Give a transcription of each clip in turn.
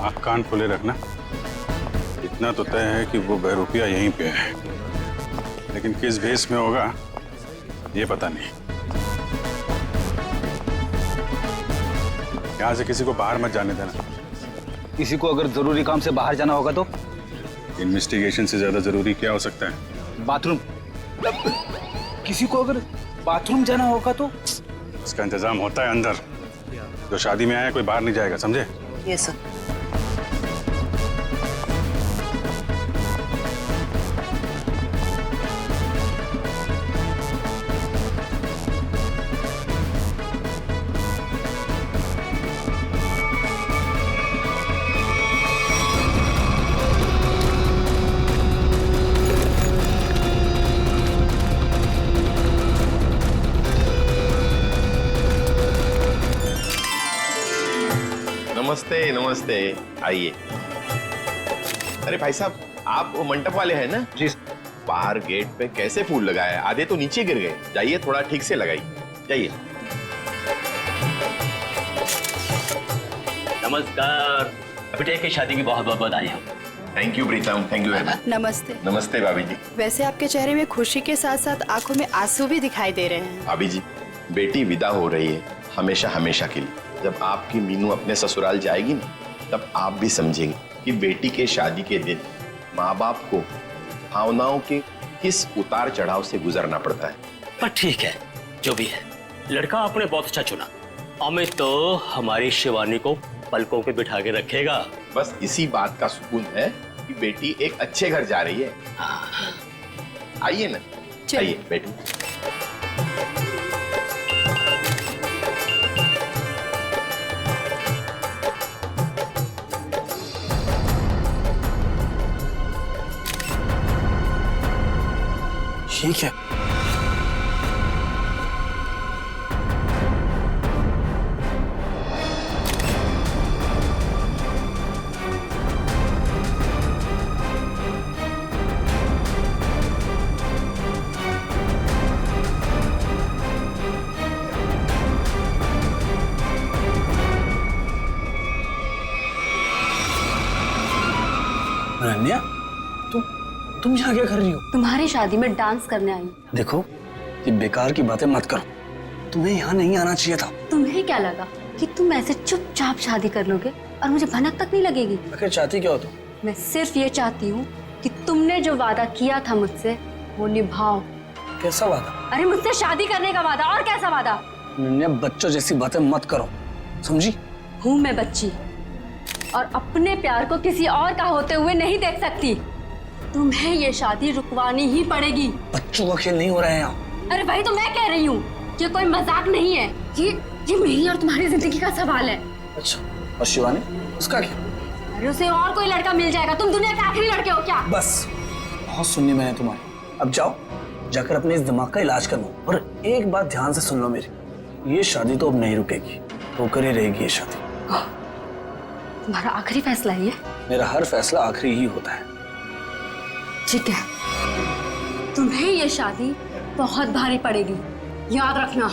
आँख कान खोले रखना। इतना तो तय है कि वो बहरूपिया यहीं पे है, लेकिन किस भेष में होगा ये पता नहीं। यहाँ से किसी को बाहर मत जाने देना। किसी को अगर जरूरी काम से बाहर जाना होगा तो? इन्वेस्टिगेशन से ज्यादा जरूरी क्या हो सकता है? बाथरूम। किसी को अगर बाथरूम जाना होगा तो? उसका इंतजाम होता है अंदर। जो शादी में आया कोई बाहर नहीं जाएगा, समझे? Yes sir. नमस्ते नमस्ते, आइए। अरे भाई साहब, आप वो मंडप वाले हैं ना? जी। बाहर गेट पे कैसे फूल लगाए, आधे तो नीचे गिर गए। जाइए थोड़ा ठीक से लगाइए, जाइए। नमस्कार, बेटे की शादी की बहुत बहुत बधाई हो। Thank you Pritam, thank you very much. नमस्ते। नमस्ते भाभी जी। वैसे आपके चेहरे में खुशी के साथ साथ आंखों में आंसू भी दिखाई दे रहे हैं। भाभी जी, बेटी विदा हो रही है हमेशा हमेशा के लिए। जब आपकी मीनू अपने ससुराल जाएगी ना, तब आप भी समझेंगे कि बेटी के शादी के दिन माँ बाप को भावनाओं के किस उतार चढ़ाव से गुजरना पड़ता है। पर ठीक है, जो भी है, लड़का आपने बहुत अच्छा चुना। अमित तो हमारी शिवानी को पलकों पे बिठा के रखेगा। बस इसी बात का सुकून है कि बेटी एक अच्छे घर जा रही है। आइए ना, आइए बेटी। ठीक है। अनन्या, तुम यहाँ क्या कर रही हो? तुम्हारी शादी में डांस करने आई। देखो, ये बेकार की बातें मत करो। तुम्हें यहाँ नहीं आना चाहिए था। तुम्हें क्या लगा कि तुम ऐसे चुपचाप शादी कर लोगे और मुझे भनक तक नहीं लगेगी? आखिर चाहती क्या हो तुम? मैं सिर्फ ये चाहती हूँ कि तुमने जो वादा किया था मुझसे वो निभाओ। कैसा वादा? अरे मुझसे शादी करने का वादा। और कैसा वादा? अनन्या, बच्चों जैसी बातें मत करो, समझी? हूँ मैं बच्ची और अपने प्यार को किसी और का होते हुए नहीं देख सकती। तुम्हें ये शादी रुकवानी ही पड़ेगी। बच्चों का खेल नहीं हो रहा है यहाँ। अरे वही तो मैं कह रही हूँ, ये कोई मजाक नहीं है। ये मेरी और तुम्हारी जिंदगी का सवाल है। अच्छा, और शिवानी, उसका क्या? अरे उसे और कोई लड़का मिल जाएगा। तुम दुनिया के आखिरी लड़के हो क्या? बस, बहुत सुननी मैंने तुम्हारी। अब जाओ, जाकर अपने इस दिमाग का इलाज करवाओ। और एक बात ध्यान से सुन लो मेरी, ये शादी तो अब नहीं रुकेगी, होकर ही रहेगी ये शादी। तुम्हारा आखिरी फैसला है ये? मेरा हर फैसला आखिरी ही होता है। ठीक है, तुम्हें ये शादी बहुत भारी पड़ेगी, याद रखना।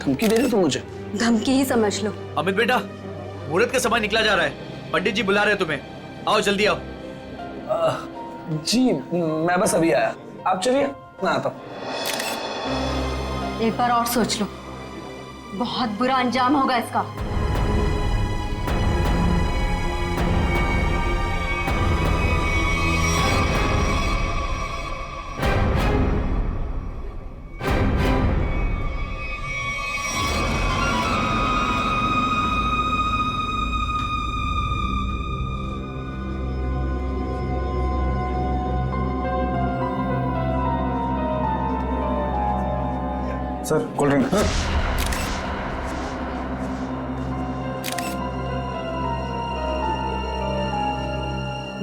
धमकी दे रहे हो तुम मुझे? धमकी ही समझ लो। अमित बेटा, मुहूर्त का समय निकला जा रहा है। पंडित जी बुला रहे हैं तुम्हें, आओ जल्दी आओ। जी, मैं बस अभी आया। आप चलिए, मैं आता हूँ। एक बार और सोच लो, बहुत बुरा अंजाम होगा इसका। Sir, cold drink.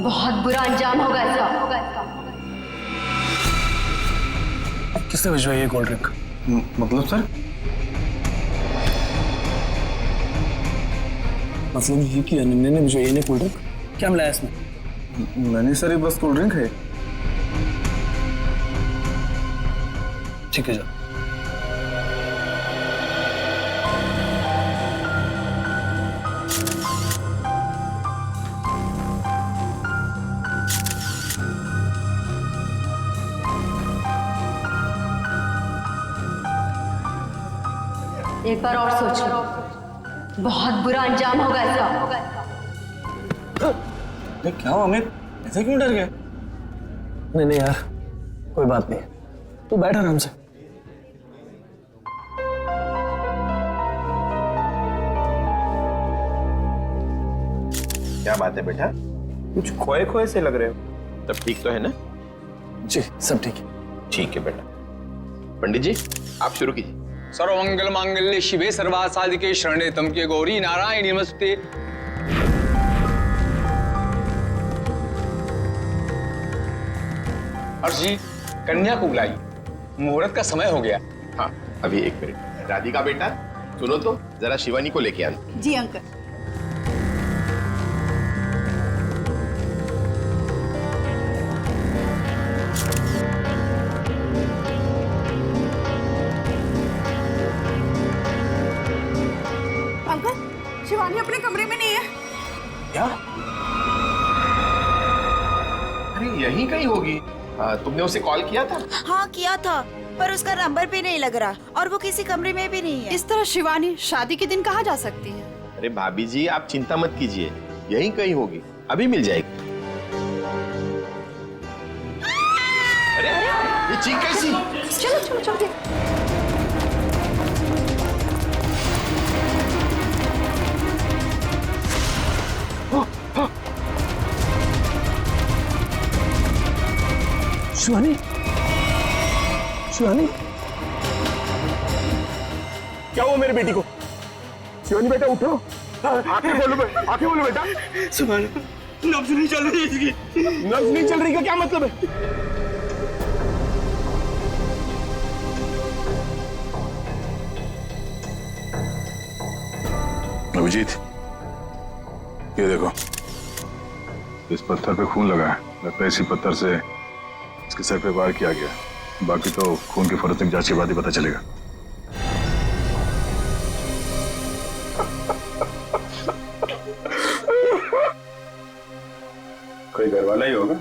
बहुत बुरा अंजाम होगा इसका। किसने भिजवाई है कोल्ड ड्रिंक? मतलब सर? मतलब ये कि अनन्या ने भिजवाई है कोल्ड ड्रिंक? क्या मिलाया इसमें? नहीं सर, ये बस कोल्ड ड्रिंक है। ठीक है, जाओ। एक बार और सोच लो, बहुत बुरा अंजाम होगा इसका। अरे क्या हुआ अमित, ऐसे क्यों डर गया? नहीं नहीं यार, कोई बात नहीं, तू बैठ आराम से। क्या बात है बेटा? कुछ खोए खोए से लग रहे हो। तब ठीक तो है ना? जी सब ठीक है। ठीक है बेटा। पंडित जी आप शुरू कीजिए। सर्वमंगल मांगल्ये शिवे सर्वार्थ साधिके शरणे त्र्यंबके गौरी नारायणी नमस्ते। हर्ष जी, कन्या को बुलाई, मुहूर्त का समय हो गया। हाँ अभी एक मिनट। राधिका बेटा सुनो तो, जरा शिवानी को लेके आना। जी अंकल। अंकल, शिवानी अपने कमरे में नहीं है। क्या? अरे यहीं कहीं होगी। तुमने उसे कॉल किया था? हाँ किया था, पर उसका नंबर भी नहीं लग रहा और वो किसी कमरे में भी नहीं है। इस तरह शिवानी शादी के दिन कहाँ जा सकती है? अरे भाभी जी आप चिंता मत कीजिए, यहीं कहीं होगी, अभी मिल जाएगी। अरे ये चीख कैसी? चलो चलो चलो। शिवानी, शिवानी, क्या हुआ मेरे बेटी को? शिवानी बेटा उठो, आंखें खोलो बेटा। सुबह नब्ज नहीं चल रही इसकी। नब्ज नहीं चल रही का क्या मतलब है? अभिजीत, ये देखो, इस पत्थर पे खून लगा है। लगता है इसी पत्थर से इसके सर पे वार किया गया। बाकी तो खून की फोरेंसिक जांच के बाद ही पता चलेगा। कोई घर वाला ही होगा,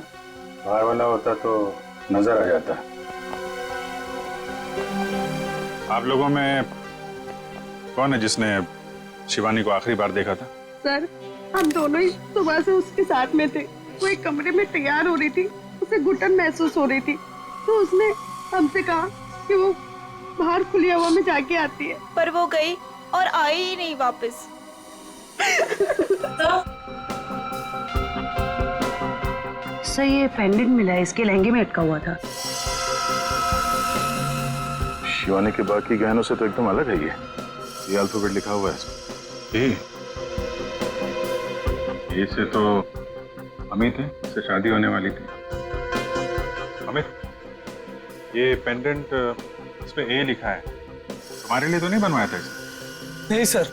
बाहर वाला होता तो नजर आ जाता। आप लोगों में कौन है जिसने शिवानी को आखिरी बार देखा था? सर, हम दोनों ही सुबह से उसके साथ में थे। वो एक कमरे में तैयार हो रही थी, उसे घुटन महसूस हो रही थी, तो उसने हमसे कहा कि वो बाहर खुली हवा में जाके आती है। पर वो गई और आई ही नहीं वापस। सर, ये पेंडेंट मिला है, इसके लहंगे में अटका हुआ था। शिवानी के बाकी गहनों से तो एकदम अलग है ये अल्फाबेट लिखा हुआ है इसमें। ये से तो अमित है, इससे शादी होने वाली थी। अमित, ये पेंडेंट इस पे ए लिखा है, तुम्हारे लिए तो नहीं बनवाया था इसे? नहीं सर,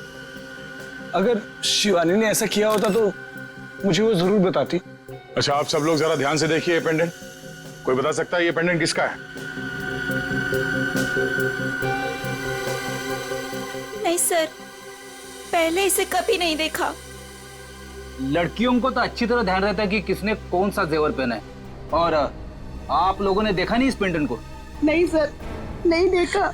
अगर शिवानी ने ऐसा किया होता तो मुझे वो जरूर बताती। अच्छा आप सब लोग जरा ध्यान से देखिए ये पेंडेंट। कोई बता सकता है ये पेंडेंट किसका है? नहीं सर, पहले इसे कभी नहीं देखा। लड़कियों को तो अच्छी तरह ध्यान रहता है कि किसने कौन सा जेवर पहना है। और आप लोगों ने देखा नहीं इस पेंडेंट को? नहीं सर, नहीं देखा।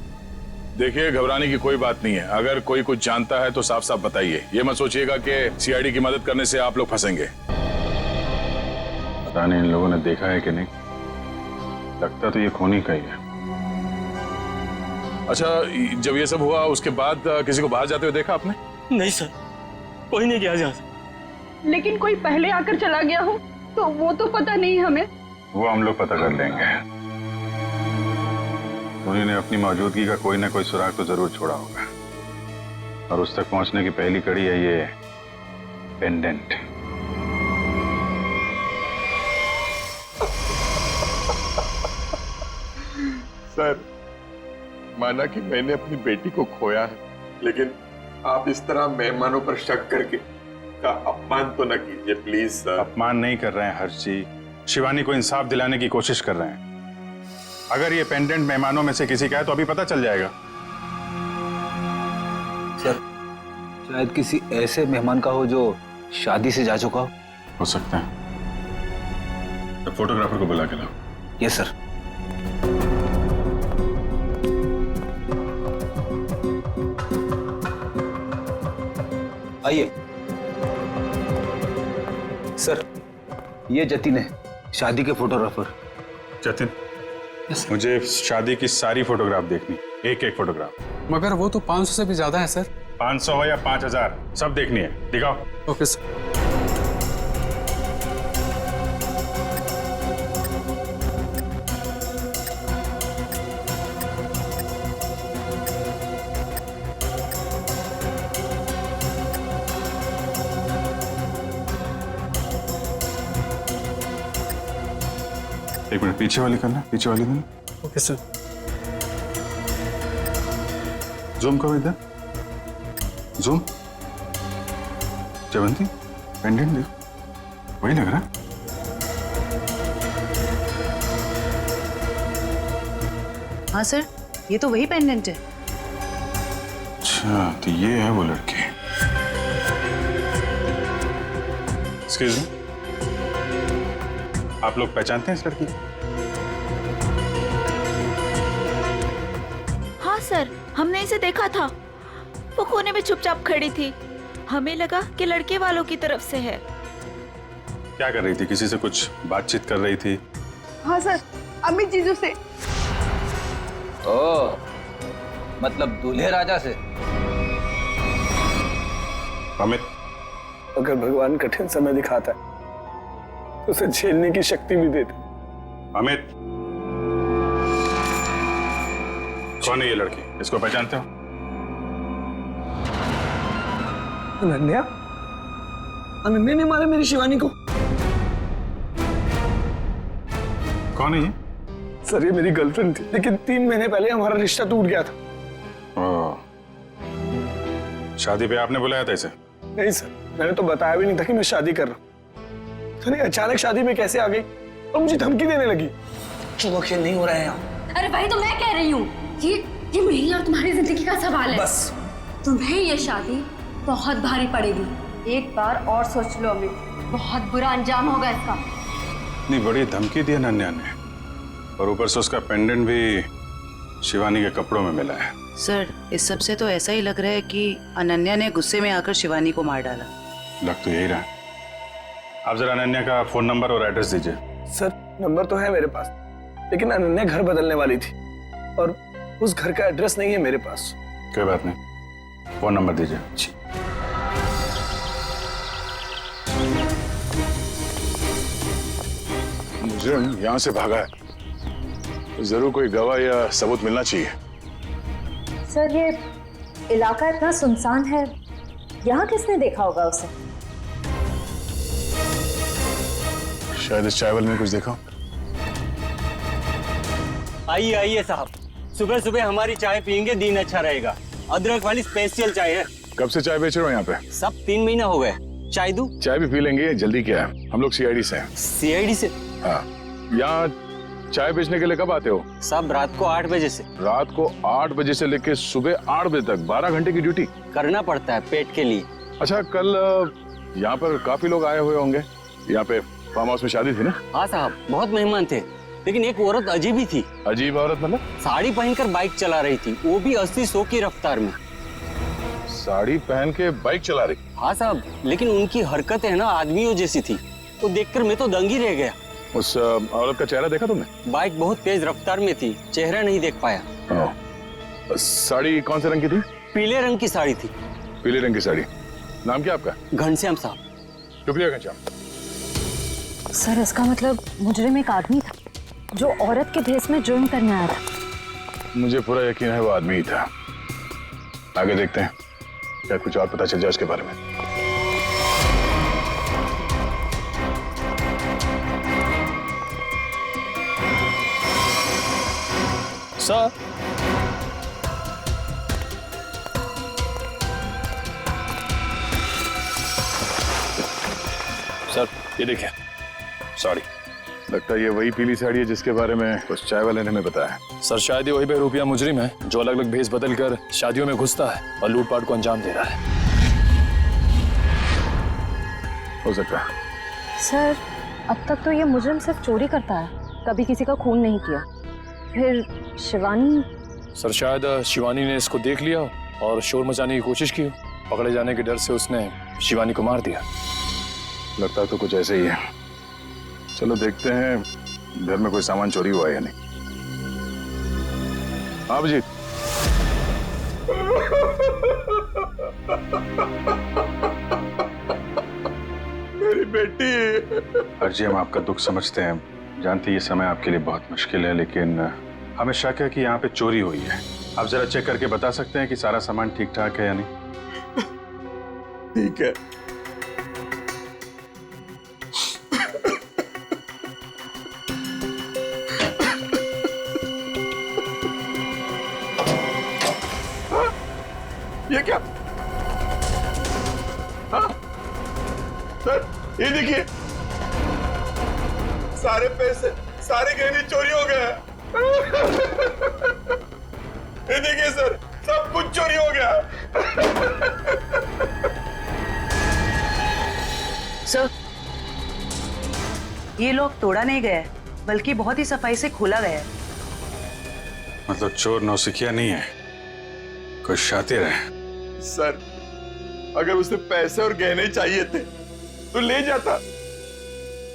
देखिए घबराने की कोई बात नहीं है। अगर कोई कुछ जानता है तो साफ साफ बताइए। ये मत सोचिएगा कि सीआईडी की मदद करने से आप लोग फंसेंगे। पता नहीं इन लोगों ने देखा है कि नहीं, लगता तो ये खूनी का ही है। अच्छा जब ये सब हुआ उसके बाद किसी को बाहर जाते हुए देखा आपने? नहीं सर, कोई नहीं गया जहाँ से। लेकिन कोई पहले आकर चला गया हो तो वो तो पता नहीं हमें। वो हम लोग पता कर लेंगे। उन्होंने अपनी मौजूदगी का कोई ना कोई सुराग तो जरूर छोड़ा होगा, और उस तक पहुंचने की पहली कड़ी है ये पेंडेंट। सर, माना कि मैंने अपनी बेटी को खोया है, लेकिन आप इस तरह मेहमानों पर शक करके का अपमान तो न कीजिए प्लीज सर। अपमान नहीं कर रहे हैं हर्ष जी, शिवानी को इंसाफ दिलाने की कोशिश कर रहे हैं। अगर ये पेंडेंट मेहमानों में से किसी का है तो अभी पता चल जाएगा। सर, शायद किसी ऐसे मेहमान का हो जो शादी से जा चुका हो सकता है। तो फोटोग्राफर को बुला के लाओ। Yes sir. आइए। सर, ये जतिन है, शादी के फोटोग्राफर। जतिन, मुझे शादी की सारी फोटोग्राफ देखनी, एक एक फोटोग्राफ। मगर वो तो 500 से भी ज्यादा है सर। 500 हो या 5000, सब देखनी है। दिखाओ। Okay sir. एक मिनट, पीछे वाली करना, पीछे वाली करना। Okay sir. जूम करो इधर, जूम। जयवंती, पेंडेंट देखो, वही लग रहा है। हाँ सर, ये तो वही पेंडेंट है। अच्छा, तो ये है वो लड़की। एक्सक्यूज मी, आप लोग पहचानते हैं इस लड़की? हाँ सर, हमने इसे देखा था। वो कोने में चुपचाप खड़ी थी। हमें लगा कि लड़के वालों की तरफ से है। क्या कर रही थी? किसी से कुछ बातचीत कर रही थी? हाँ सर, अमित जीजू से। ओ, मतलब दूल्हे राजा से। अमित, अगर भगवान कठिन समय दिखाता है तो उसे झेलने की शक्ति भी देता। अमित, कौन है ये लड़की? इसको पहचानते हो? अनन्या? अनन्या ने मारा मेरी शिवानी को। कौन है ये? सर, ये मेरी गर्लफ्रेंड थी, लेकिन 3 महीने पहले हमारा रिश्ता टूट गया था। ओह, शादी पे आपने बुलाया था इसे? नहीं सर, मैंने तो बताया भी नहीं था कि मैं शादी कर रहा हूँ। तो नहीं, अचानक शादी में कैसे आ गई और मुझे धमकी देने लगी। चुप खेल नहीं हो रहा है यहाँ। अरे वही तो मैं कह रही हूँ, ये मेरी और तुम्हारी जिंदगी का सवाल है। बस तुम्हें ये शादी बहुत भारी पड़ेगी। एक बार और सोच लो अमित, बहुत बुरा अंजाम होगा इसका। इतनी बड़ी धमकी दी अनन्या ने, और ऊपर से उसका पेंडेंट भी शिवानी के कपड़ों में मिला है। सर, इस सब से तो ऐसा ही लग रहा है कि अनन्या ने गुस्से में आकर शिवानी को मार डाला। लग तो यही रहा है। आप जरा अनन्या का फोन नंबर और एड्रेस दीजिए। सर, नंबर तो है मेरे पास, लेकिन अनन्या घर बदलने वाली थी और उस घर का एड्रेस नहीं है मेरे पास। कोई बात नहीं, फोन नंबर दीजिए। मुजरिम यहाँ से भागा है, तो जरूर कोई गवाह या सबूत मिलना चाहिए। सर, ये इलाका इतना सुनसान है, यहाँ किसने देखा होगा उसे? शायद इस चाय वाले ने कुछ देखा। आइए आइए साहब, सुबह सुबह हमारी चाय पियेंगे, दिन अच्छा रहेगा। अदरक वाली स्पेशल चाय है। कब से चाय बेच रहे हो यहाँ पे? सब 3 महीना हो गए। चाय दूं? चाय भी पी लेंगे, जल्दी क्या है, हम लोग सीआईडी से हैं। सीआईडी से? हाँ। यहाँ चाय बेचने के लिए कब आते हो? सब रात को 8 बजे से। रात को 8 बजे से लेकर सुबह 8 बजे तक 12 घंटे की ड्यूटी करना पड़ता है पेट के लिए। अच्छा, कल यहाँ पर काफी लोग आए हुए होंगे। यहाँ पे फार्म हाउस में शादी थी ना? हाँ साहब, बहुत मेहमान थे, लेकिन एक औरत अजीब ही थी। अजीब औरत मतलब? साड़ी पहनकर बाइक चला रही थी, वो भी 80-100 की रफ्तार में। साड़ी पहन के बाइक चला रही? हाँ साहब, लेकिन उनकी हरकतें ना आदमियों जैसी थी। तो देखकर मैं तो दंग ही रह गया। उस औरत का चेहरा देखा तुमने? बाइक बहुत तेज रफ्तार में थी, चेहरा नहीं देख पाया। साड़ी कौन से रंग की थी? पीले रंग की साड़ी थी। पीले रंग की साड़ी। नाम क्या आपका? घनश्याम साहब। शुक्रिया घनश्याम। सर, इसका मतलब मुजरिम एक आदमी था जो औरत के भेस में जुर्म करने आया था। मुझे पूरा यकीन है वो आदमी ही था। आगे देखते हैं, क्या कुछ और पता चल जाए उसके बारे में। सर, सर ये देखिए, साड़ी। लगता है ये वही पीली साड़ी है जिसके बारे में उस चाय वाले ने हमें बताया। सर शायद ये वही बेरूपिया मुजरिम है जो अलग अलग भेस बदल कर शादियों में घुसता है और लूटपाट को अंजाम दे रहा है। हो सकता है। सर, अब तक तो ये मुजरिम सिर्फ चोरी करता है, कभी किसी का खून नहीं किया। फिर शिवानी? सर शायद शिवानी ने इसको देख लिया और शोर मचाने की कोशिश की। पकड़े जाने के डर से उसने शिवानी को मार दिया। लगता तो कुछ ऐसे ही है। चलो देखते हैं घर में कोई सामान चोरी हुआ है या नहीं। हाँ अभिजीत। मेरी बेटी। अर्जी, हम आपका दुख समझते हैं, जानते ये समय आपके लिए बहुत मुश्किल है, लेकिन हमें शक है कि यहाँ पे चोरी हुई है। आप जरा चेक करके बता सकते हैं कि सारा सामान ठीक ठाक है या नहीं? ठीक है। ये क्या? हाँ? सर ये देखिए, सारे पैसे, सारे गहने चोरी हो गए। ये देखिए सर, सब कुछ चोरी हो गया। सर, ये लॉक तोड़ा नहीं गया है, बल्कि बहुत ही सफाई से खोला गया है। मतलब चोर नौसिखिया नहीं है, कोई शातिर है। सर, अगर उसे पैसे और गहने चाहिए थे तो ले जाता।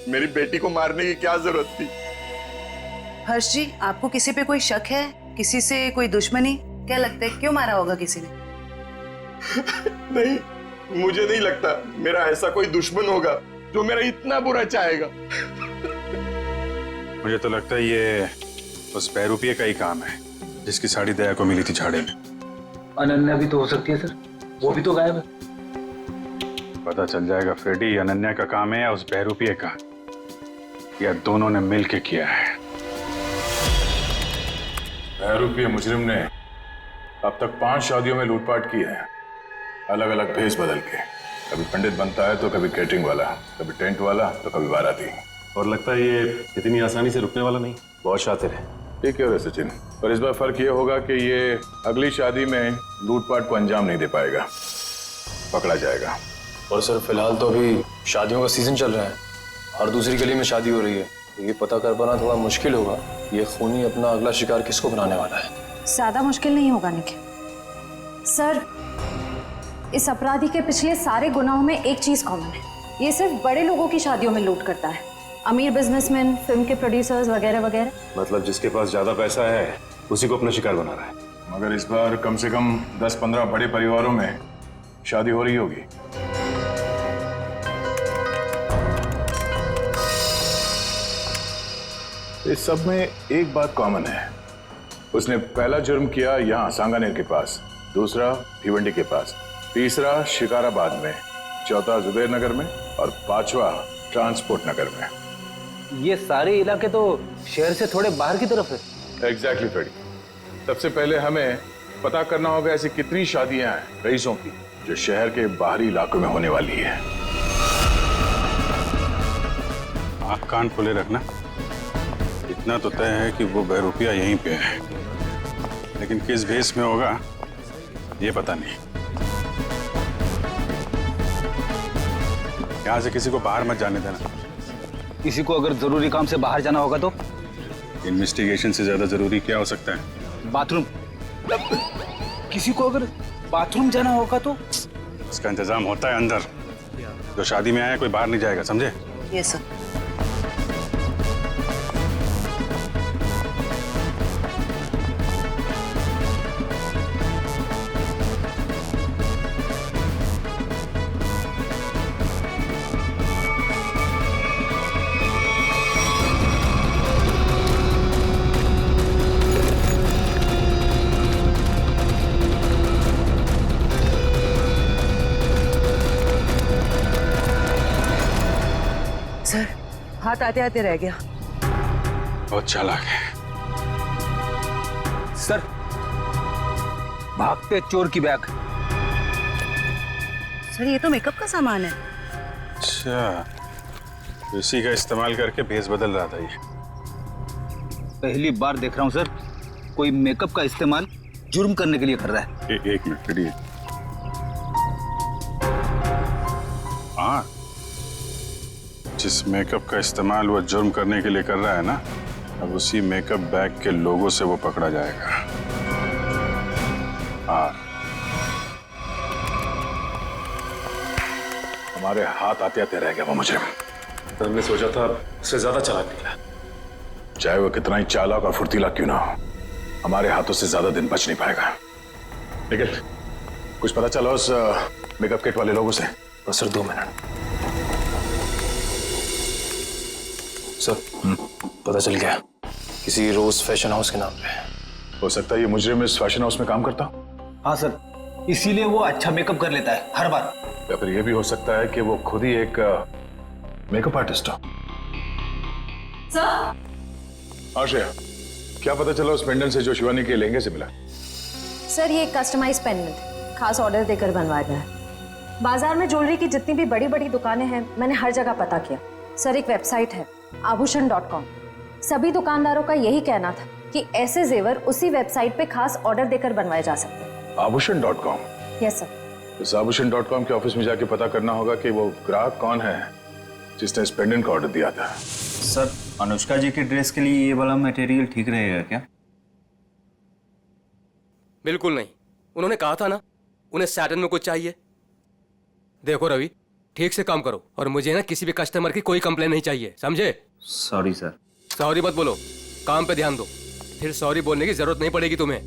मेरी बेटी को मारने की क्या जरूरत थी? हर्ष जी, आपको किसी पे कोई शक है? किसी से कोई दुश्मनी? क्या लगता है क्यों मारा होगा किसी ने? नहीं, मुझे नहीं लगता मेरा ऐसा कोई दुश्मन होगा जो मेरा इतना बुरा चाहेगा। मुझे तो लगता है ये उस बहरूपिये का ही काम है जिसकी साड़ी दया को मिली थी झाड़े में। अनन्या भी तो हो सकती है सर, वो भी तो गायब है। पता चल जाएगा फ्रेडी, अनन्या का काम है या उस बहरूपिये का, या दोनों ने मिलके किया है। बहरूपिये मुजरिम ने अब तक 5 शादियों में लूटपाट की है, अलग अलग भेष बदल के। कभी पंडित बनता है तो कभी कैटरिंग वाला, कभी टेंट वाला तो कभी बाराती। और लगता है ये इतनी आसानी से रुकने वाला नहीं, बहुत शातिर है। ठीक है सचिन, पर इस बार फर्क ये होगा कि ये अगली शादी में लूटपाट को अंजाम नहीं दे पाएगा, पकड़ा जाएगा। और सर फिलहाल तो अभी शादियों का सीजन चल रहा है, हर दूसरी गली में शादी हो रही है, ये पता कर पाना थोड़ा मुश्किल होगा ये खूनी अपना अगला शिकार किसको बनाने वाला है। ज्यादा मुश्किल नहीं होगा निखिल सर, इस अपराधी के पिछले सारे गुनाहों में एक चीज कॉमन है, ये सिर्फ बड़े लोगों की शादियों में लूट करता है, अमीर बिजनेसमैन, फिल्म के प्रोड्यूसर्स वगैरह वगैरह। मतलब जिसके पास ज्यादा पैसा है उसी को अपना शिकार बना रहा है। मगर इस बार कम से कम 10-15 बड़े परिवारों में शादी हो रही होगी। इस सब में एक बात कॉमन है, उसने पहला जुर्म किया यहाँ सांगानेर के पास, दूसरा भिवंडी के पास, तीसरा शिकाराबाद में, चौथा जुबेर नगर में और 5वां ट्रांसपोर्ट नगर में। ये सारे इलाके तो शहर से थोड़े बाहर की तरफ है। एग्जैक्टली फ्रेडी, सबसे पहले हमें पता करना होगा ऐसी कितनी शादियां हैं रईसों की जो शहर के बाहरी इलाकों में होने वाली है। आप कान खोले रखना, इतना तो तय है कि वो बहरूपिया यहीं पे है, लेकिन किस भेष में होगा ये पता नहीं। यहाँ से किसी को बाहर मत जाने देना। किसी को अगर जरूरी काम से बाहर जाना होगा तो? इन्वेस्टिगेशन से ज्यादा जरूरी क्या हो सकता है? बाथरूम। किसी को अगर बाथरूम जाना होगा तो? उसका इंतजाम होता है अंदर, जो शादी में आया कोई बाहर नहीं जाएगा, समझे? Yes sir. सर, हाथ आते आते रह गया। बहुत चालाक है सर, भागते चोर की बैग। सर, ये तो मेकअप का सामान है। अच्छा, इसी का इस्तेमाल करके भेष बदल रहा था ये। पहली बार देख रहा हूँ सर, कोई मेकअप का इस्तेमाल जुर्म करने के लिए कर रहा है। एक मिनट फ्रेडी। हाँ, जिस मेकअप का इस्तेमाल वो जुर्म करने के लिए कर रहा है ना, अब उसी मेकअप बैग के लोगों से वो पकड़ा जाएगा। हमारे हाथ आते आते रह गया वो मुजरिम। हमने सोचा था उससे ज्यादा चालाक निकला। चाहे वो कितना ही चालाक और फुर्तीला क्यों ना हो, हमारे हाथों से ज्यादा दिन बच नहीं पाएगा। लेकिन कुछ पता चला उस मेकअप किट वाले लोगों से? बस सर 2 मिनट। सर पता चल गया, किसी रोज फैशन हाउस के नाम पे। हो सकता है ये मुजरिम इस फैशन हाउस में काम करता। हाँ सर, इसीलिए वो अच्छा मेकअप कर लेता है हर बार। या फिर ये भी हो सकता है कि वो खुद ही एक मेकअप आर्टिस्ट हो। सर आश्रया, क्या पता चला उस पेंडेंट से जो शिवानी के लहंगे से मिला? सर ये एक कस्टमाइज पेंडेंट खास ऑर्डर देकर बनवाया गया है। बाजार में ज्वेलरी की जितनी भी बड़ी बड़ी दुकानें हैं मैंने हर जगह पता किया। सर एक वेबसाइट है आभूषण.com, सभी दुकानदारों का यही कहना था कि ऐसे जेवर उसी वेबसाइट पे खास ऑर्डर देकर बनवाए जा सकते हैं। आभूषण.com? Yes sir. इस आभूषण.com के ऑफिस में जाके पता करना होगा कि वो ग्राहक कौन है जिसने इस पेंडेंट का ऑर्डर दिया था। सर अनुष्का जी की ड्रेस के लिए ये वाला मटेरियल ठीक रहेगा क्या? बिल्कुल नहीं, उन्होंने कहा था ना उन्हें सैटन में कुछ चाहिए। देखो रवि, ठीक से काम करो और मुझे ना किसी भी कस्टमर की कोई कंप्लेन नहीं चाहिए, समझे? Sorry sir. सॉरी मत बोलो, काम पे ध्यान दो, फिर सॉरी बोलने की जरूरत नहीं पड़ेगी तुम्हें।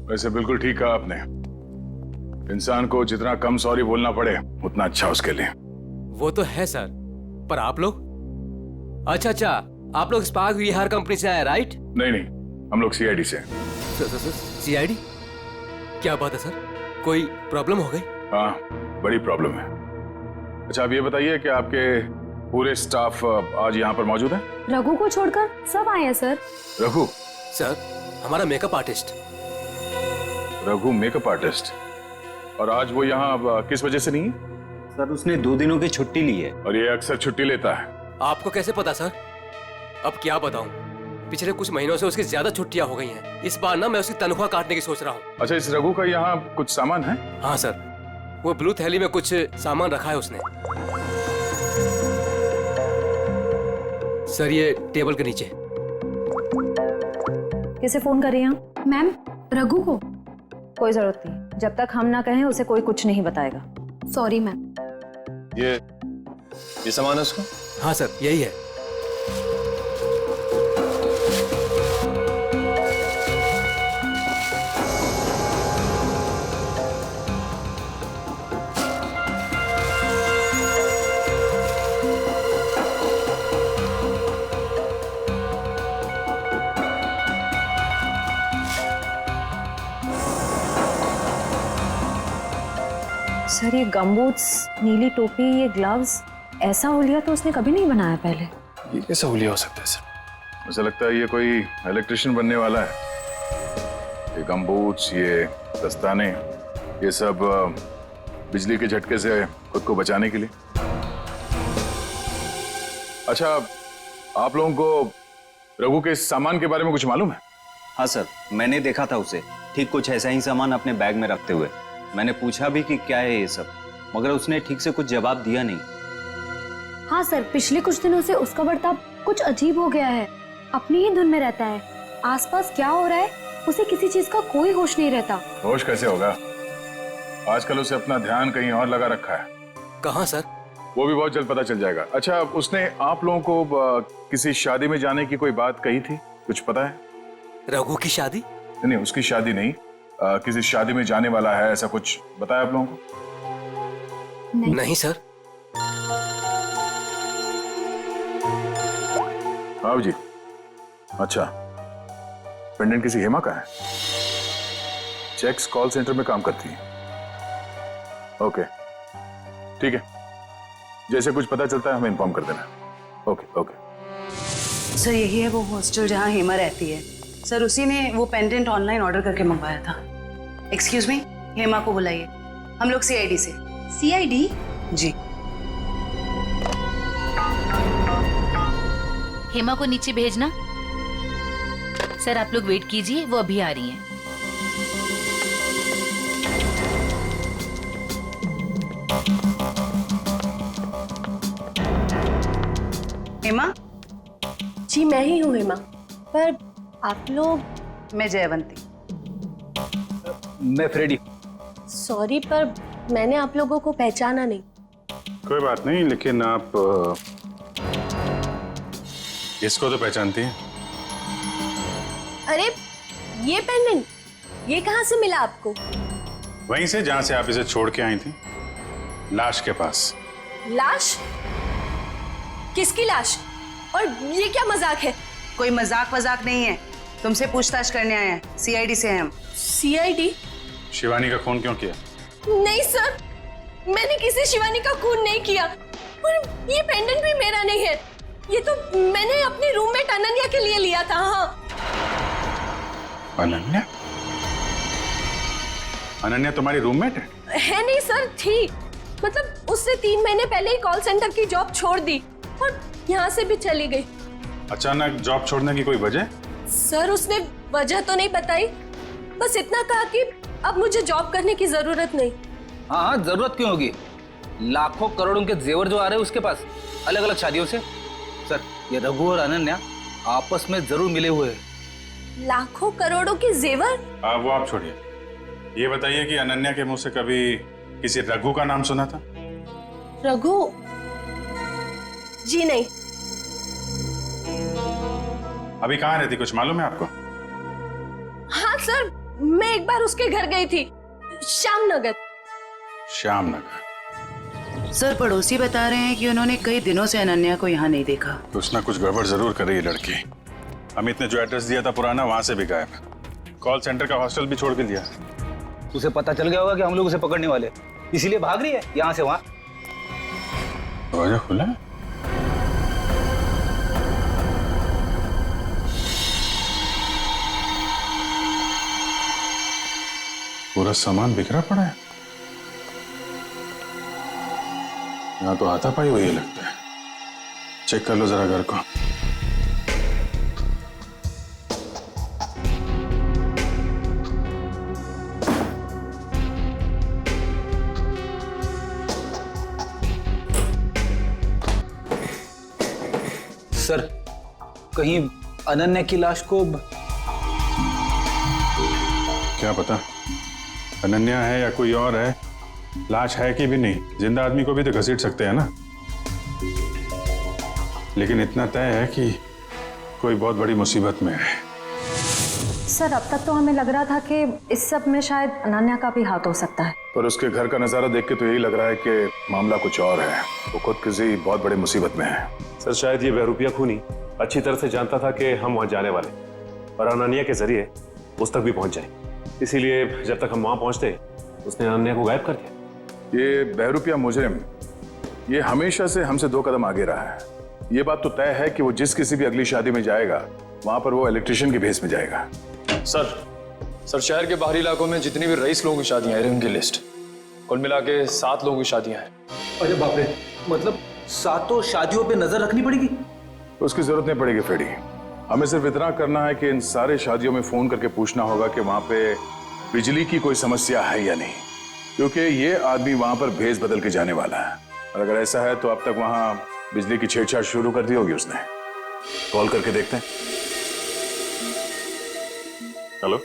वैसे बिल्कुल ठीक कहा आपने, इंसान को जितना कम सॉरी बोलना पड़े उतना अच्छा उसके लिए। वो तो है सर, पर आप लोग? अच्छा, आप लोग स्पार्क विहार कंपनी से आए राइट? नहीं, हम लोग CID से। CID? क्या बात है सर, कोई प्रॉब्लम हो गई? हाँ, बड़ी प्रॉब्लम है। अच्छा आप ये बताइए कि आपके पूरे स्टाफ आज यहाँ पर मौजूद है? रघु को छोड़कर सब आए हैं सर। रघु? सर हमारा makeup artist. Raghu makeup artist? और आज वो यहाँ किस वजह से नहीं है? सर उसने 2 दिनों की छुट्टी ली है। और ये अक्सर छुट्टी लेता है। आपको कैसे पता सर? अब क्या बताऊं, पिछले कुछ महीनों से उसकी ज्यादा छुट्टियां हो गई हैं। इस बार ना मैं उसकी तनख्वाह काटने की सोच रहा हूँ। अच्छा इस रघु का यहाँ कुछ सामान है? हाँ सर, वो ब्लू थैली में कुछ सामान रखा है उसने। सर ये टेबल के नीचे। किसे फोन कर रही हैं? मैम रघु को। कोई जरूरत नहीं, जब तक हम ना कहें उसे कोई कुछ नहीं बताएगा। Sorry ma'am. ये सामान है उसका? हाँ सर यही है। सर ये गमबूट्स, नीली टोपी, ये ग्लव्स, ऐसा हुलिया तो उसने कभी नहीं बनाया पहले। ये कैसा हुलिया हो सकता है सर? मुझे लगता है ये कोई इलेक्ट्रिशियन बनने वाला है। ये गमबूट्स, ये दस्ताने, ये सब बिजली के झटके से खुद को बचाने के लिए। अच्छा आप लोगों को रघु के इस सामान के बारे में कुछ मालूम है? हाँ सर, मैंने देखा था उसे ठीक कुछ ऐसा ही सामान अपने बैग में रखते हुए। मैंने पूछा भी कि क्या है ये सब, मगर उसने ठीक से कुछ जवाब दिया नहीं। हाँ सर, पिछले कुछ दिनों से उसका बर्ताव कुछ अजीब हो गया है, अपनी ही धुन में रहता है। आसपास क्या हो रहा है उसे किसी चीज का कोई होश नहीं रहता। होश कैसे होगा, आजकल उसे अपना ध्यान कहीं और लगा रखा है। कहाँ सर? वो भी बहुत जल्द पता चल जाएगा। अच्छा उसने आप लोगों को किसी शादी में जाने की कोई बात कही थी, कुछ पता है? रघु की शादी? नहीं उसकी शादी नहीं, किसी शादी में जाने वाला है, ऐसा कुछ बताया आप लोगों को? नहीं सर। हाँ जी। अच्छा पेंडेंट किसी हेमा का है? चेक्स कॉल सेंटर में काम करती है। ओके ठीक है, जैसे कुछ पता चलता है हमें इन्फॉर्म कर देना। Okay okay. सर यही है वो हॉस्टल जहाँ हेमा रहती है। सर उसी ने वो पेंडेंट ऑनलाइन ऑर्डर करके मंगवाया था। एक्सक्यूज मी, हेमा को बुलाइए। हम लोग CID से। CID? जी। हेमा को नीचे भेजना। सर आप लोग वेट कीजिए, वो अभी आ रही हैं। हेमा? जी मैं ही हूँ हेमा, पर आप लोग? मैं जयवंती। मैं फ्रेडी। सॉरी पर मैंने आप लोगों को पहचाना नहीं। कोई बात नहीं, लेकिन आप इसको तो पहचानती हैं? अरे ये पेंडेंट ये कहाँ से मिला आपको? वहीं से जहां से आप इसे छोड़ के आई थी, लाश के पास। लाश? किसकी लाश? और ये क्या मजाक है? कोई मजाक वजाक नहीं है, तुमसे पूछताछ करने आए हैं, सीआईडी से हैं हम। सीआईडी? शिवानी का खून क्यों किया? नहीं सर, मैंने किसी शिवानी का खून नहीं किया, और ये पेंडेंट भी मेरा नहीं है। ये तो मैंने अपनी रूममेट अनन्या के लिए लिया था। हाँ। अनन्या? अनन्या तुम्हारी रूममेट है? है नहीं सर, थी। मतलब उसने 3 महीने पहले ही कॉल सेंटर की जॉब छोड़ दी और यहाँ से भी चली गई। अचानक जॉब छोड़ने की कोई वजह? सर उसने वजह तो नहीं बताई, बस इतना कहा कि अब मुझे जॉब करने की जरूरत नहीं। हाँ हाँ, जरूरत क्यों होगी? लाखों करोड़ों के जेवर जो आ रहे हैं उसके पास, अलग अलग शादियों से। सर ये रघु और अनन्या आपस में जरूर मिले हुए हैं। लाखों करोड़ों के जेवर? वो आप छोड़िए, ये बताइए कि अनन्या के मुंह से कभी किसी रघु का नाम सुना था? रघु? जी नहीं। अभी कहाँ रहती, कुछ मालूम है आपको? हाँ सर, मैं एक बार उसके घर गई थी, श्यामनगर। श्यामनगर? सर पड़ोसी बता रहे हैं कि उन्होंने कई दिनों से अनन्या को यहाँ नहीं देखा। कुछ ना कुछ गड़बड़ जरूर कर रही है लड़की। अमित ने जो एड्रेस दिया था पुराना, वहां से भी गायब। कॉल सेंटर का हॉस्टल भी छोड़ के दिया। उसे पता चल गया होगा कि हम लोग उसे पकड़ने वाले, इसीलिए भाग रही है यहाँ से वहाँ। दरवाजा खुला है? पूरा सामान बिखरा पड़ा है। यहाँ तो हाथापाई हुई है लगता है। चेक कर लो जरा घर को। सर कहीं अनन्या की लाश को क्या पता अनन्या है या कोई और है, लाश है कि भी नहीं। जिंदा आदमी को भी तो घसीट सकते हैं ना। लेकिन इतना तय है कि कोई बहुत बड़ी मुसीबत में है। सर अब तक तो हमें लग रहा था कि इस सब में शायद अनन्या का भी हाथ हो सकता है, पर उसके घर का नजारा देख के तो यही लग रहा है कि मामला कुछ और है। वो खुद किसी बहुत बड़ी मुसीबत में है। सर शायद ये बहरूपिया खूनी अच्छी तरह से जानता था कि हम वहां जाने वाले और अनन्या के जरिए उस तक भी पहुंच जाए, इसीलिए जब तक हम वहां पहुंचते उसने अनन्या को गायब कर दिया। ये बहरूपिया मुजरिम ये हमेशा से हमसे 2 कदम आगे रहा है। ये बात तो तय है कि वो जिस किसी भी अगली शादी में जाएगा वहां पर वो इलेक्ट्रिशियन के भेस में जाएगा। सर शहर के बाहरी इलाकों में जितनी भी रईस लोगों की शादियां हैं उनकी लिस्ट कुल मिला के 7 लोगों की शादियां हैं। अरे बाप रे, मतलब 7 शादियों पे नजर रखनी पड़ेगी? उसकी जरूरत नहीं पड़ेगी फ्रेडी। हमें सिर्फ इतना करना है कि इन सारे शादियों में फोन करके पूछना होगा कि वहां पे बिजली की कोई समस्या है या नहीं, क्योंकि ये आदमी वहां पर भेस बदल के जाने वाला है। और अगर ऐसा है तो अब तक वहां बिजली की छेड़छाड़ शुरू कर दी होगी उसने। कॉल करके देखते हैं। हेलो,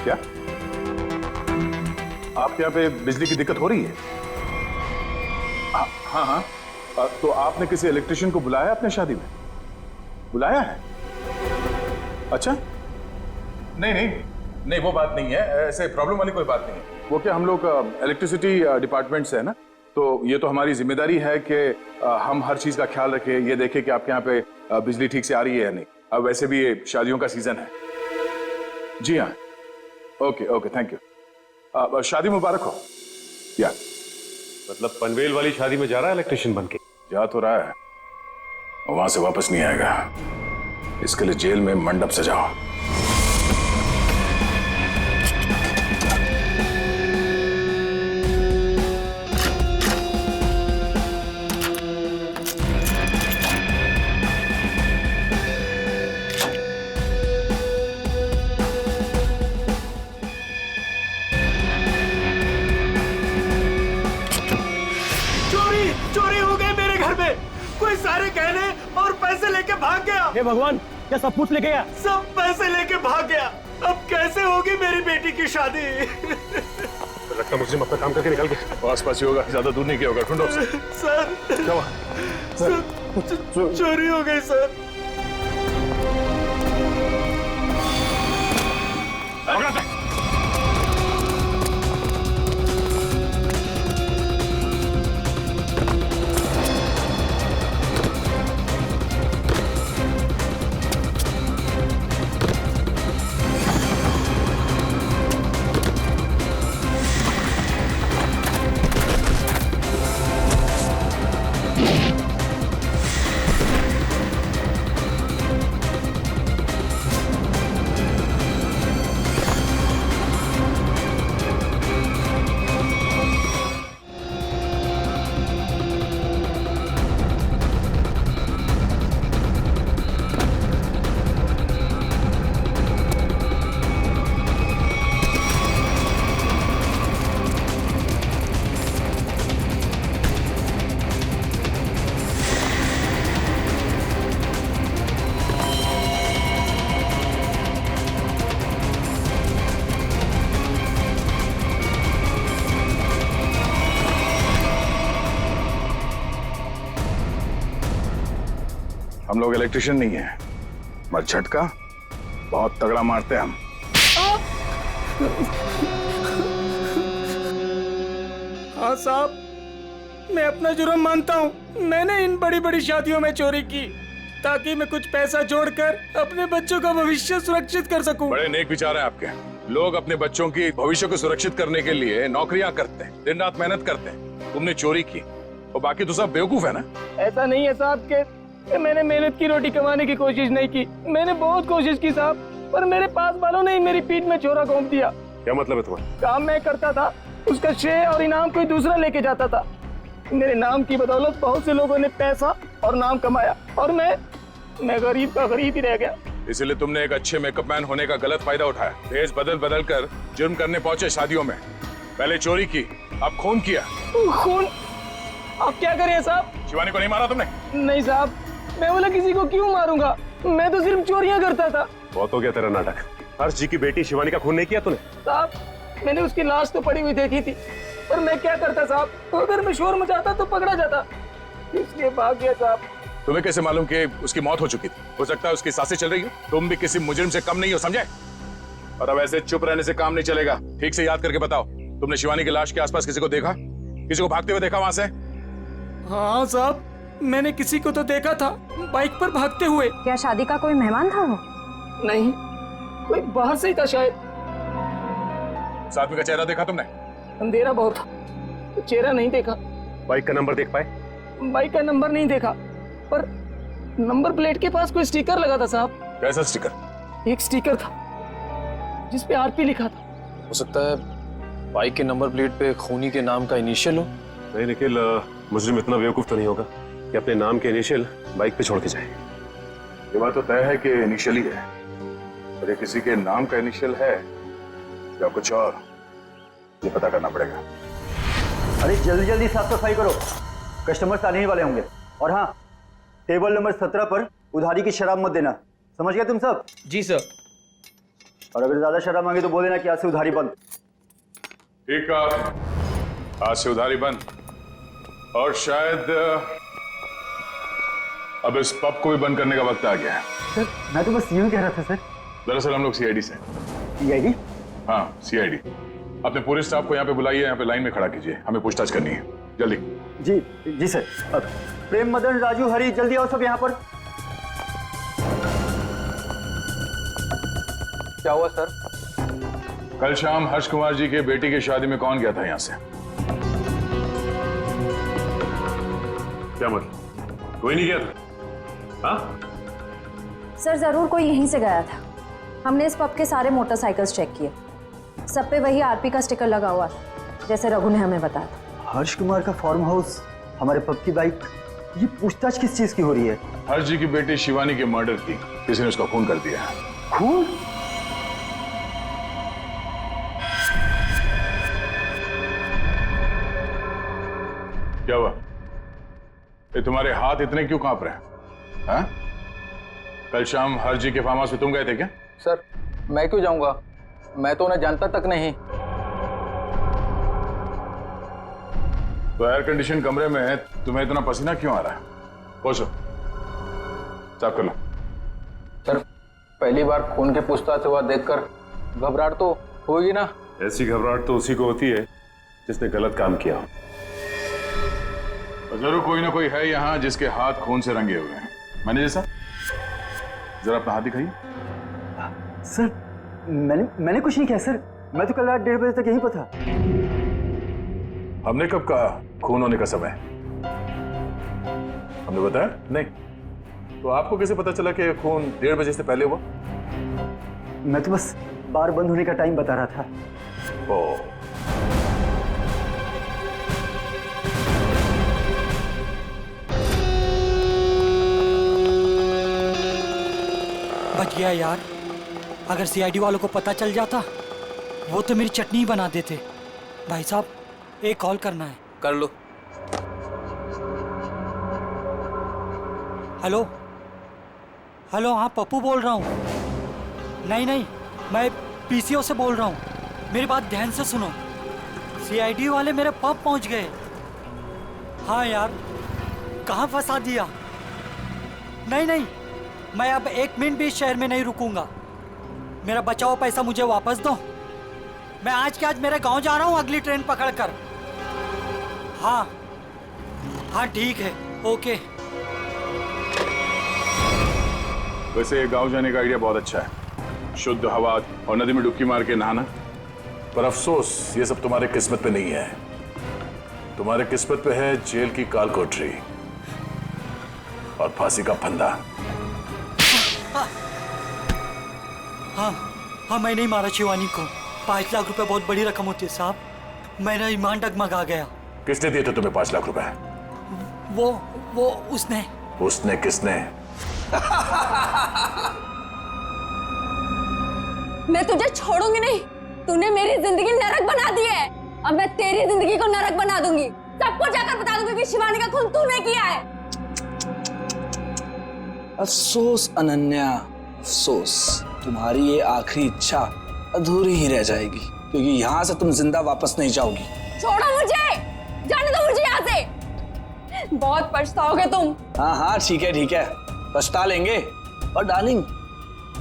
क्या आपके यहाँ पे बिजली की दिक्कत हो रही है? हाँ हाँ, तो आपने किसी इलेक्ट्रिशियन को बुलाया अपने शादी में? बुलाया है? अच्छा, नहीं नहीं नहीं, वो बात नहीं है। ऐसे प्रॉब्लम वाली कोई बात नहीं है। वो क्या, हम लोग इलेक्ट्रिसिटी डिपार्टमेंट से है ना, तो ये तो हमारी जिम्मेदारी है कि हम हर चीज का ख्याल रखें, ये देखें कि आपके यहाँ पे बिजली ठीक से आ रही है या नहीं। अब वैसे भी ये शादियों का सीजन है। जी हाँ, ओके ओके, थैंक यू। शादी मुबारक हो। या मतलब पनवेल वाली शादी में जा रहा है इलेक्ट्रिशियन बन के? जा तो रहा है, वहां से वापस नहीं आएगा। इसके लिए जेल में मंडप सजाओ। कोई सारे गहने और पैसे लेके भाग गया। हे भगवान, क्या सब कुछ लेके गया? सब पैसे लेके भाग गया। अब कैसे होगी मेरी बेटी की शादी? लगता मुझे अपना काम करके निकल गया। आस पास ही होगा, ज्यादा दूर नहीं गया होगा। ढूंढो उसे। सर, क्या हुआ? चोरी हो गई सर। हम लोग इलेक्ट्रिशियन नहीं है, मगर झटका बहुत तगड़ा मारते हैं हम। हाँ साहब, मैं अपना जुर्म मानता हूँ। मैंने इन बड़ी बड़ी शादियों में चोरी की ताकि मैं कुछ पैसा जोड़कर अपने बच्चों का भविष्य सुरक्षित कर सकूं। बड़े नेक विचार है आपके। लोग अपने बच्चों की भविष्य को सुरक्षित करने के लिए नौकरियां करते हैं, दिन रात मेहनत करते हैं। तुमने चोरी की और बाकी तो सब बेवकूफ है ना। ऐसा नहीं है साहब के मैंने मेहनत की रोटी कमाने की कोशिश नहीं की। मैंने बहुत कोशिश की साहब, पर मेरे पास वालों ने मेरी पीठ में छोरा घोंप दिया। क्या मतलब है तुम्हारा? काम मैं करता था, उसका श्रेय और इनाम कोई दूसरा लेके जाता था। मेरे नाम की बदौलत बहुत से लोगों ने पैसा और नाम कमाया और मैं गरीब का गरीब ही रह गया। इसलिए तुमने एक अच्छे मेकअप मैन होने का गलत फायदा उठाया। भेष बदल बदल कर जुर्म करने पहुंचे शादियों में। पहले चोरी की, अब खून किया। खून? आप क्या करें साहब? शिवानी को नहीं मारा तुमने? नहीं साहब, मैं बोला किसी को क्यों मारूंगा, मैं तो सिर्फ चोरियां करता था। बहुत हो गया तेरा नाटक। हर्ष जी की बेटी शिवानी का खून नहीं किया तूने? साहब, मैंने उसकी लाश तो पड़ी हुई देखी थी, पर मैं क्या करता साहब, अगर मैं शोर मचाता तो पकड़ा जाता, इसलिए भाग गया साहब। तुम्हें कैसे मालूम कि उसकी मौत हो चुकी थी? हो सकता है उसकी सांसें चल रही हो। तुम भी किसी मुजरिम से कम नहीं हो, समझे? और अब ऐसे चुप रहने से काम नहीं चलेगा। ठीक से याद करके बताओ, तुमने शिवानी की लाश के आसपास किसी को देखा? किसी को भागते हुए देखा वहां से? हाँ साहब, मैंने किसी को तो देखा था, बाइक पर भागते हुए। क्या शादी का कोई मेहमान था वो? नहीं, कोई बाहर से ही था शायद। साथ में का चेहरा देखा तुमने? अंधेरा बहुत था, तो चेहरा नहीं देखा। बाइक का नंबर देख पाए? बाइक का नंबर नहीं देखा, पर नंबर प्लेट के पास कोई स्टिकर लगा था साहब। कैसा स्टिकर? एक स्टिकर था जिसपे आरपी लिखा था। हो सकता है बाइक के नंबर प्लेट पे खूनी के नाम का इनिशियल हो। नहीं निखिल, मुजरिम इतना बेवकूफ तो नहीं होगा कि अपने नाम के इनिशियल बाइक पे छोड़ के जाए। ये बात तो तय है कि इनिशियल ही है, और ये किसी के नाम का इनिशियल है या कुछ और, ये पता करना पड़ेगा। अरे जल्दी जल्दी साफ सफाई करो, कस्टमर्स आने ही वाले होंगे। और हाँ, टेबल नंबर 17 पर उधारी की शराब मत देना, समझ गए तुम सब? जी सर। और अगर ज्यादा शराब मांगे तो बोल देना कि आज से उधारी बंद। ठीक है, आज से उधारी बंद। और शायद अब इस पब को भी बंद करने का वक्त आ गया है। सर, मैं तो बस यूं कह रहा था सर। दरअसल हम लोग सीआईडी से। सीआईडी? हाँ, सीआईडी। अपने पूरे स्टाफ को यहाँ पे बुलाइए, यहाँ पे लाइन में खड़ा कीजिए, हमें पूछताछ करनी है, जल्दी। जी जी सर। अब प्रेम, मदन, राजू, हरी, जल्दी आओ सब यहाँ पर। क्या हुआ सर? कल शाम हर्ष कुमार जी के बेटी की शादी में कौन गया था यहाँ से? क्या मतलब? कोई नहीं गया था? हाँ? सर जरूर कोई यहीं से गया था। हमने इस पब के सारे मोटरसाइकिल्स चेक किए, सब पे वही आरपी का स्टिकर लगा हुआ था, जैसे रघु ने हमें बताया था। हर्ष कुमार का फार्म हाउस, हमारे पब की बाइक, ये पूछताछ किस चीज की हो रही है? हर्ष जी की बेटी शिवानी के मर्डर की किसी ने उसका खून कर दिया है। खून? क्या हुआ? ये तुम्हारे हाथ इतने क्यों कांप रहे हैं? हाँ? कल शाम हरजी के फार्म हाउस में तुम गए थे क्या? सर मैं क्यों जाऊंगा, मैं तो उन्हें जानता तक नहीं। तो एयर कंडीशन कमरे में तुम्हें इतना पसीना क्यों आ रहा है? पहुंचो, साफ कर लो। सर पहली बार खून के पूछताछ हुआ देखकर घबराहट तो होगी ना। ऐसी घबराहट तो उसी को होती है जिसने गलत काम किया हो। तो जरूर कोई ना कोई है यहाँ जिसके हाथ खून से रंगे हुए हैं। मैनेजर साहब, जरा अपना हाथ दिखाइए। सर मैंने कुछ नहीं किया सर, मैं तो कल रात 1:30 बजे तक यहीं पर था। हमने कब कहा खून होने का समय? हमने बताया नहीं। तो आपको कैसे पता चला कि खून 1:30 बजे से पहले हुआ? मैं तो बस बार बंद होने का टाइम बता रहा था। ओ, बच गया यार। अगर सीआईडी वालों को पता चल जाता वो तो मेरी चटनी ही बना देते। भाई साहब एक कॉल करना है। कर लो। हेलो हेलो, हाँ पप्पू बोल रहा हूँ। नहीं मैं पीसीओ से बोल रहा हूँ। मेरी बात ध्यान से सुनो। सीआईडी वाले मेरे पब पहुँच गए। हाँ यार, कहाँ फंसा दिया? नहीं मैं अब 1 मिनट भी इस शहर में नहीं रुकूंगा। मेरा बचा हुआ पैसा मुझे वापस दो। मैं आज के आज मेरे गांव जा रहा हूँ अगली ट्रेन पकड़कर। हाँ ठीक है, ओके। वैसे गांव जाने का आइडिया बहुत अच्छा है, शुद्ध हवा और नदी में डुबकी मार के नहाना। पर अफसोस ये सब तुम्हारे किस्मत पे नहीं है। तुम्हारे किस्मत पे है जेल की काल कोठरी और फांसी का फंदा। हाँ मैं नहीं मारा शिवानी को। 5 लाख रुपए बहुत बड़ी रकम होती है साहब। मेरा ईमान डगमगा गया। किसने दिए थे तुम्हें 5 लाख रुपए? वो उसने किसने? मैं तुझे छोड़ूंगी नहीं। तूने मेरी जिंदगी नरक बना दी है। अब मैं तेरी जिंदगी को नरक बना दूंगी। सबको जाकर बता दूंगी कि शिवानी का खून तूने किया है। अफसोस अनन्या, अफसोस। तुम्हारी ये आखिरी इच्छा अधूरी ही रह जाएगी, क्योंकि यहाँ से तुम जिंदा वापस नहीं जाओगी। छोड़ो मुझे, जाने दो मुझे यहाँ से। बहुत पछताओगे तुम। हाँ ठीक है, पछता लेंगे। और डार्लिंग,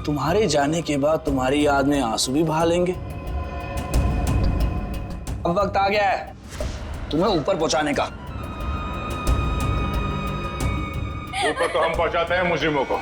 तुम्हारे जाने के बाद तुम्हारी याद में आंसू भी बहा लेंगे। अब वक्त आ गया है तुम्हें ऊपर पहुंचाने का। ऊपर तो हम पहुंचाते हैं मुजरिमों को।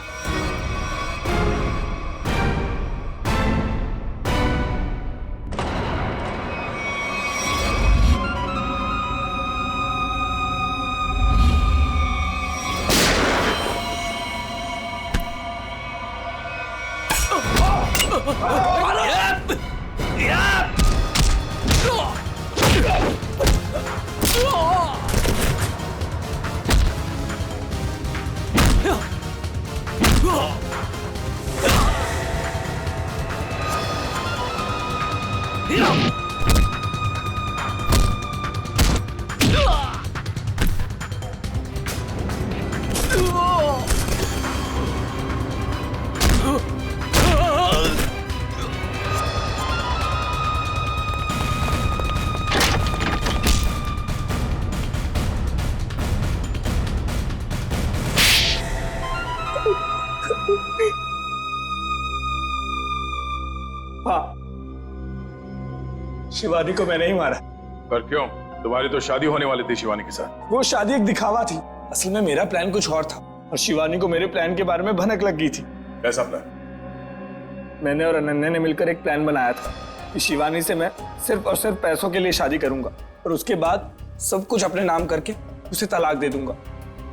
शिवानी को मैंने ही मारा। पर क्यों? तुम्हारी तो शादी होने वाली थी शिवानी के साथ। वो शादी एक दिखावा थी, असल में मेरा प्लान कुछ और था और शिवानी को मेरे प्लान के बारे में भनक लग गई थी। कैसा प्लान? मैंने और अनन्या ने मिलकर एक प्लान बनाया था कि शिवानी से मैं सिर्फ और सिर्फ पैसों के लिए शादी करूंगा और उसके बाद सब कुछ अपने नाम करके उसे तलाक दे दूंगा।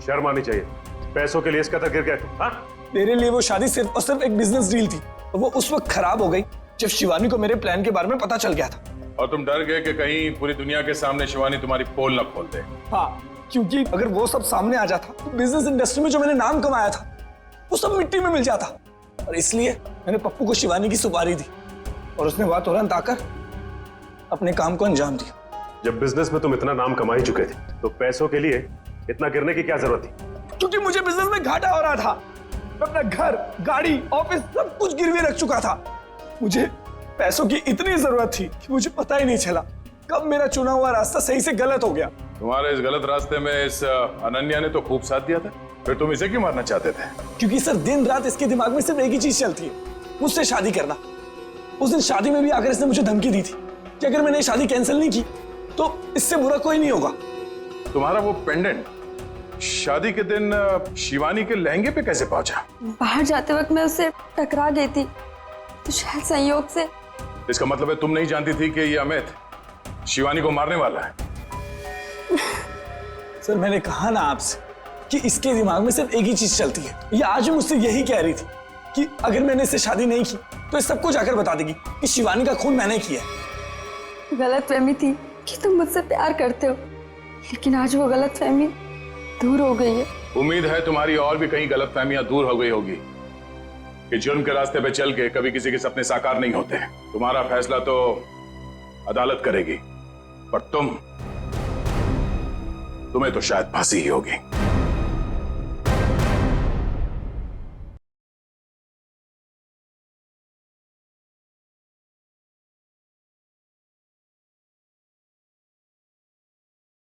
शर्म आनी चाहिए, पैसों के लिए इसका तक गिर गया तुम। हाँ? मेरे लिए वो शादी सिर्फ और सिर्फ एक बिजनेस डील थी और वो उस वक्त खराब हो गई जब शिवानी को मेरे प्लान के बारे में पता चल गया था। और तुम डर गए कि कहीं पूरी दुनिया के सामने शिवानी तुम्हारी पोल न खोल दे। हाँ, क्योंकि अगर वो सब सामने आ जाता तो बिजनेस इंडस्ट्री में जो मैंने नाम कमाया था वो सब मिट्टी में मिल जाता। और इसलिए मैंने पप्पू को शिवानी की सुपारी दी और उसने वहां तुरंत आकर अपने काम को अंजाम दिया। जब बिजनेस में तुम इतना नाम कमा ही चुके थे तो पैसों के लिए इतना गिरने की क्या जरूरत थी? क्योंकि मुझे बिजनेस में घाटा हो रहा था। मैं अपना घर, गाड़ी, ऑफिस सब कुछ गिरवी रख चुका था। मुझे पैसों की इतनी जरूरत थी कि मुझे पता ही नहीं चला कब मेरा चुना हुआ रास्ता सही से गलत हो गया। तुम्हारे इस गलत रास्ते में इस अनन्या ने तो खूब साथ दिया था, फिर तुम इसे क्यों मारना चाहते थे? क्योंकि सर दिन रात इसके दिमाग में सिर्फ एक ही चीज चलती है, मुझसे शादी करना। उस दिन शादी में भी आकर इसने मुझे धमकी दी थी कि अगर मैंने शादी कैंसिल नहीं की तो इससे बुरा कोई नहीं होगा। तुम्हारा वो पेंडेंट शादी के दिन शिवानी के लहंगे पे कैसे पहुंचा? बाहर जाते वक्त मैं उससे टकरा गई थी, तो शायद संयोग से। इसका मतलब है तुम नहीं जानती थी कि ये अमित शिवानी को मारने वाला है? सर मैंने कहा ना आपसे कि इसके दिमाग में सिर्फ एक ही चीज चलती है। ये आज भी मुझसे यही कह रही थी कि अगर मैंने इससे शादी नहीं की तो इस सबको जाकर बता देगी कि शिवानी का खून मैंने किया है। गलतफहमी थी कि तुम मुझसे प्यार करते हो, लेकिन आज वो गलतफहमी दूर हो गई है। उम्मीद है तुम्हारी और भी कई गलतफहमियां दूर हो गई होगी कि जुर्म के रास्ते पे चल के कभी किसी के सपने साकार नहीं होते। तुम्हारा फैसला तो अदालत करेगी, पर तुम्हें तो शायद फांसी ही होगी।